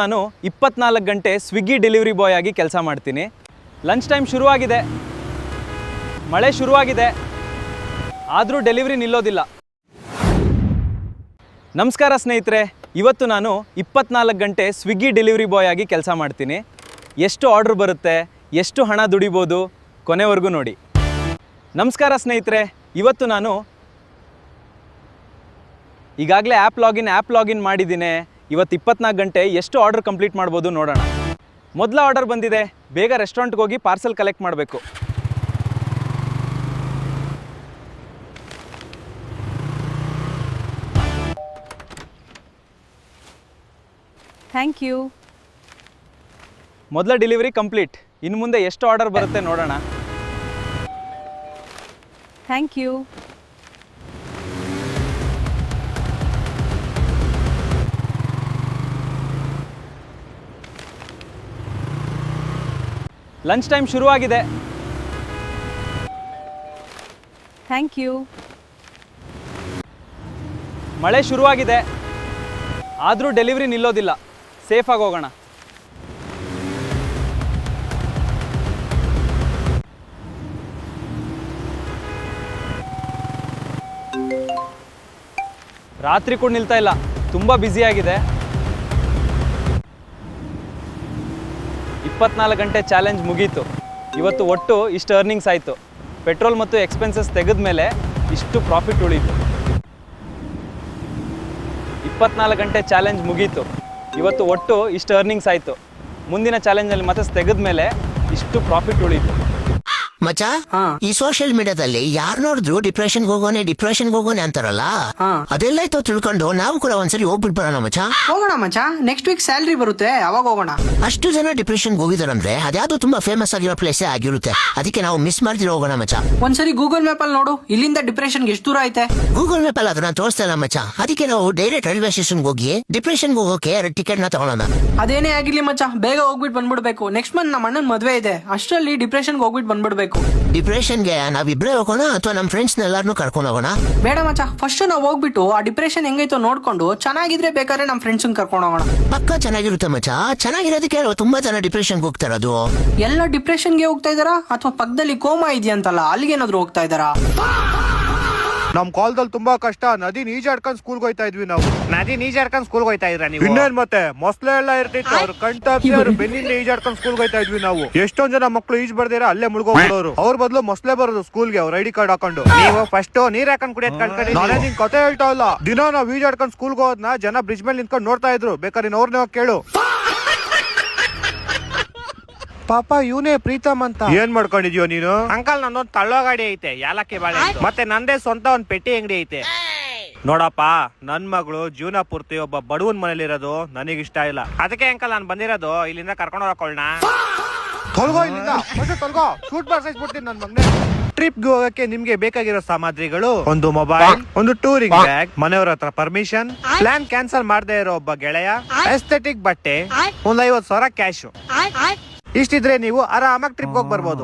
ನಾನು 24 ಗಂಟೆ Swiggy delivery boy ಆಗಿ ಕೆಲಸ ಮಾಡ್ತೀನಿ. ಲಂಚ್ ಟೈಮ್ ಶುರುವಾಗಿದೆ, ಮಳೆ ಶುರುವಾಗಿದೆ, ಆದರೂ ಡೆಲಿವರಿ ನಿಲ್ಲೋದಿಲ್ಲ. ನಮಸ್ಕಾರ ಸ್ನೇಹಿತರೆ, ಇವತ್ತು ನಾನು 24 ಗಂಟೆ ಸ್ವಿಗ್ಗಿ ಡೆಲಿವರಿ ಬಾಯ್ ಆಗಿ ಕೆಲಸ ಮಾಡ್ತೀನಿ. ಎಷ್ಟು ಆರ್ಡ್ರ್ ಬರುತ್ತೆ, ಎಷ್ಟು ಹಣ ದುಡಿಬೋದು, ಕೊನೆವರೆಗೂ ನೋಡಿ. ನಮಸ್ಕಾರ ಸ್ನೇಹಿತರೆ, ಇವತ್ತು ನಾನು ಈಗಾಗಲೇ ಆ್ಯಪ್ ಲಾಗಿನ್ ಮಾಡಿದ್ದೀನಿ. ಇವತ್ತು 24 ಗಂಟೆ ಎಷ್ಟು ಆರ್ಡರ್ ಕಂಪ್ಲೀಟ್ ಮಾಡ್ಬೋದು ನೋಡೋಣ. ಮೊದಲ ಆರ್ಡರ್ ಬಂದಿದೆ, ಬೇಗ ರೆಸ್ಟೋರೆಂಟ್ಗೆ ಹೋಗಿ ಪಾರ್ಸೆಲ್ ಕಲೆಕ್ಟ್ ಮಾಡಬೇಕು. Thank you. ಮೊದಲ ಡೆಲಿವರಿ ಕಂಪ್ಲೀಟ್. ಇನ್ನು ಮುಂದೆ ಎಷ್ಟು ಆರ್ಡರ್ ಬರುತ್ತೆ ನೋಡೋಣ. Thank you. ಲಂಚ್ ಟೈಮ್ ಶುರುವಾಗಿದೆ. Thank you. ಮಳೆ ಶುರುವಾಗಿದೆ, ಆದರೂ ಡೆಲಿವರಿ ನಿಲ್ಲೋದಿಲ್ಲ. ಸೇಫಾಗಿ ಹೋಗೋಣ. ರಾತ್ರಿ ಕೂಡ ನಿಲ್ತಾ ಇಲ್ಲ, ತುಂಬ ಬ್ಯುಸಿಯಾಗಿದೆ. 24 ಗಂಟೆ ಚಾಲೆಂಜ್ ಮುಗೀತು. ಇವತ್ತು ಒಟ್ಟು ಇಷ್ಟು ಅರ್ನಿಂಗ್ಸ್ ಆಯಿತು. ಪೆಟ್ರೋಲ್ ಮತ್ತು ಎಕ್ಸ್ಪೆನ್ಸಸ್ ತೆಗೆದ ಮೇಲೆ ಇಷ್ಟು ಪ್ರಾಫಿಟ್ ಉಳೀತು. 24 ಗಂಟೆ ಚಾಲೆಂಜ್ ಮುಗೀತು. ಇವತ್ತು ಒಟ್ಟು ಇಷ್ಟು ಅರ್ನಿಂಗ್ಸ್ ಆಯಿತು. ಮುಂದಿನ ಚಾಲೆಂಜಲ್ಲಿ ಮತ್ತೆ ತೆಗೆದ ಮೇಲೆ ಇಷ್ಟು ಪ್ರಾಫಿಟ್ ಉಳೀತು. ಮಚ್ಚ, ಈ ಸೋಷಿಯಲ್ ಮೀಡಿಯಾದಲ್ಲಿ ಯಾರು ನೋಡಿದ್ರು ಡಿಪ್ರೆಷನ್ಗೆ ಹೋಗೋನೆ ಅಂತಾರಲ್ಲ, ಅದೆಲ್ಲ ಇತ್ತು ತಿಳ್ಕೊಂಡು ನಾವು ಕೂಡ ಒಂದ್ಸರಿ ಹೋಗ್ಬಿಟ್ಟು ಬರೋಣ ಮಚ್ಚ. ಹೋಗೋಣ ಮಚ್ಚ, ನೆಕ್ಸ್ಟ್ ವೀಕ್ ಸ್ಯಾಲ್ರಿ ಬರುತ್ತೆ, ಅವಾಗ ಹೋಗೋಣ. ಅಷ್ಟು ಜನ ಡಿಪ್ರೆಷನ್ಗೆ ಹೋಗಿದಾರಂದ್ರೆ ಅದ್ಯಾವುದು ತುಂಬಾ ಫೇಮಸ್ ಆಗಿರೋ ಪ್ಲೇಸೇ ಆಗಿರುತ್ತೆ. ಅದಕ್ಕೆ ನಾವು ಮಿಸ್ ಮಾಡ್ತಿರೋ ಹೋಗೋಣ ಮಚ್ಚ. ಒಂದ್ಸರಿ ಗೂಗಲ್ ಮ್ಯಾಪ್ ಅಲ್ಲಿ ನೋಡು, ಇಲ್ಲಿಂದ ಡಿಪ್ರೆಷನ್ಗೆ ಎಷ್ಟು ದೂರ ಐತೆ. ಗೂಗಲ್ ಮ್ಯಾಪ್ ಅಲ್ಲಿ ಅದನ್ನ ತೋರಿಸ್ತಾ ಇಲ್ಲ ಮಚ್ಚ. ಅದಕ್ಕೆ ನಾವು ಡೈರೆಕ್ಟ್ ರೈಲ್ವೆ ಸ್ಟೇಷನ್ಗೆ ಹೋಗಿ ಡಿಪ್ರೆಷನ್ಗೆ ಹೋಗೋಕೆ ಟಿಕೆಟ್ ನ ತಗೊಳ್ಳೋಣ. ಅದೇನೇ ಆಗಿರ್ಲಿ ಮಚ್ಚ, ಬೇಗ ಹೋಗ್ಬಿಟ್ಟು ಬಂದ್ಬಿಡ್ಬೇಕು. ನೆಕ್ಸ್ಟ್ ಮಂತ್ ನಮ್ಮ ಅಣ್ಣನ ಮದ್ವೆ ಇದೆ, ಅಷ್ಟರಲ್ಲಿ ಡಿಪ್ರೆಷನ್ಗೆ ಹೋಗ್ಬಿಟ್ಟು ಬಂದ್ಬಿಡ್ಬೇಕು. ಡಿಪ್ರೆಷನ್ಗೆ ನಾವಿಬ್ರೇ ಹೋಗೋಣ ಅಥವಾ ನಮ್ಮ ಫ್ರೆಂಡ್ಸ್ ಎಲ್ಲಾರನ್ನೂ ಕರ್ಕೊಂಡು ಹೋಗೋಣ? ಬೇಡ ಮಚ್ಚ, ಫಸ್ಟ್ ನಾವು ಹೋಗ್ಬಿಟ್ಟು ಆ ಡಿಪ್ರೆಷನ್ ಹೆಂಗೈತೋ ನೋಡ್ಕೊಂಡು ಚೆನ್ನಾಗಿದ್ರೆ ಬೇಕಾದ್ರೆ ನಮ್ಮ ಫ್ರೆಂಡ್ಸ್ ಕರ್ಕೊಂಡು ಹೋಗೋಣ. ಪಕ್ಕ ಚೆನ್ನಾಗಿರುತ್ತೆ ಮಚ್ಚ. ಚೆನ್ನಾಗಿರೋದಕ್ಕೆ ತುಂಬಾ ಜನ ಡಿಪ್ರೆಷನ್ಗೆ ಹೋಗ್ತಾರದು. ಎಲ್ಲ ಡಿಪ್ರೆಷನ್ಗೆ ಹೋಗ್ತಾ ಇದಾರಾ ಅಥವಾ ಪಕ್ಕದಲ್ಲಿ ಕೋಮಾ ಇದೆಯಂತಲ್ಲ ಅಲ್ಲಿಗೇನಾದ್ರು ಹೋಗ್ತಾ ಇದಾರಾ? ನಮ್ ಕಾಲದಲ್ಲಿ ತುಂಬಾ ಕಷ್ಟ. ನದಿ ನೀಜಾಡ್ಕೊಂಡ್ ಸ್ಕೂಲ್ಗೆ ಹೋಯ್ತಾ ಇದ್ವಿ ನಾವು. ನದಿ ನೀಜಾಡ್ಕೊಂಡ್ ಸ್ಕೂಲ್ಗೆ ಹೋಯ್ತಾ ಇದ್ರ ನೀವು? ಇನ್ನೇನ್ ಮತ್ತೆ ಮೊಸಳೆ ಎಲ್ಲ ಇರ್ತಿತ್ತು, ಅವ್ರು ಕಣ್ ತಪ್ಸಿ ಅವ್ರು ಬೆನ್ನಿಂದ ಈಜಾಡ್ಕೊಂಡ್ ಸ್ಕೂಲ್ಗೆ ಹೋಯ್ತಾ ಇದ್ವಿ ನಾವು. ಎಷ್ಟೊಂದ್ ಜನ ಮಕ್ಳು ಈಜ್ ಬರ್ದಿರ ಅಲ್ಲೇ ಮುಳುಗೋರು. ಅವ್ರ ಬದಲು ಮೊಸಳೆ ಬರೋದು ಸ್ಕೂಲ್ಗೆ, ಅವ್ರ ಐಡಿ ಕಾರ್ಡ್ ಹಾಕೊಂಡು. ನೀವು ಫಸ್ಟ್ ನೀರ್ ಹಾಕೊಂಡ್ ಕುಡಿಯೋದ್ ಕಲ್ತ್ಕೊಂಡಿ. ನಾನೇ ನಿನ್ ಕತೆ ಹೇಳ್ತಾ ಇಲ್ಲ. ದಿನ ನಾವ್ ಈಜಾಡ್ಕೊಂಡ್ ಸ್ಕೂಲ್ಗೆ ಹೋದ್ನ ಜನ ಬ್ರಿಡ್ಜ್ ಮೇಲೆ ನಿಂತ್ಕೊಂಡು ನೋಡ್ತಾ ಇದ್ರು. ಬೇಕಾದ್ರೆ ನೀನ್ ಅವ್ರನ್ನೇ ಕೇಳು. ಪಾಪ ಇವನೇ ಪ್ರೀತಮ್ ಅಂತ. ಏನ್ ಮಾಡ್ಕೊಂಡಿದ್ಯೋ ನೀನು? ಅಂಕಲ್, ನಂದೊಂದ್ ತಳ್ಳೋ ಗಾಡಿ ಐತೆ, ಯಾಲಕ್ಕಿ ಬಾಳೆ. ಮತ್ತೆ ನಂದೇ ಸ್ವಂತ ಒಂದ್ ಪೆಟ್ಟಿ ಅಂಗಡಿ ಐತೆ. ನೋಡಪ್ಪ, ನನ್ ಮಗಳು ಜೀವನ ಪೂರ್ತಿ ಒಬ್ಬ ಬಡವನ್ ಮನೇಲಿ ಇರೋದು ನನಗಿಷ್ಟ ಇಲ್ಲ. ಅದಕ್ಕೆ ಅಂಕಲ್ ನಾನ್ ಬಂದಿರೋದು ಇಲ್ಲಿಂದ ಕರ್ಕೊಂಡು ಹೋಗೋಣ. ತೊಲ್ಗೋ ಇಲ್ಲಿಂದ, ತೊಲ್ಗೋ. ಶೂಟ್ ಬರ್ಸೈಸ್ಬಿಡ್ತೀನಿ ನನ್ ಮಗನೇ. ಟ್ರಿಪ್ಗೆ ಹೋಗಕ್ಕೆ ನಿಮ್ಗೆ ಬೇಕಾಗಿರೋ ಸಾಮಗ್ರಿಗಳು: ಒಂದು ಮೊಬೈಲ್, ಒಂದು ಟೂರಿಂಗ್ ಬ್ಯಾಗ್, ಮನೆಯವ್ರ ಹತ್ರ ಪರ್ಮಿಷನ್, ಪ್ಲಾನ್ ಕ್ಯಾನ್ಸಲ್ ಮಾಡದೇ ಇರೋ ಒಬ್ಬ ಗೆಳೆಯ, ಎಸ್ಥೆಟಿಕ್ ಬಟ್ಟೆ, ಒಂದ್ 50,000 ಕ್ಯಾಶ್. ಇಷ್ಟಿದ್ರೆ ನೀವು ಆರಾಮಾಗಿ ಟ್ರಿಪ್ ಹೋಗಿ ಬರ್ಬೋದು.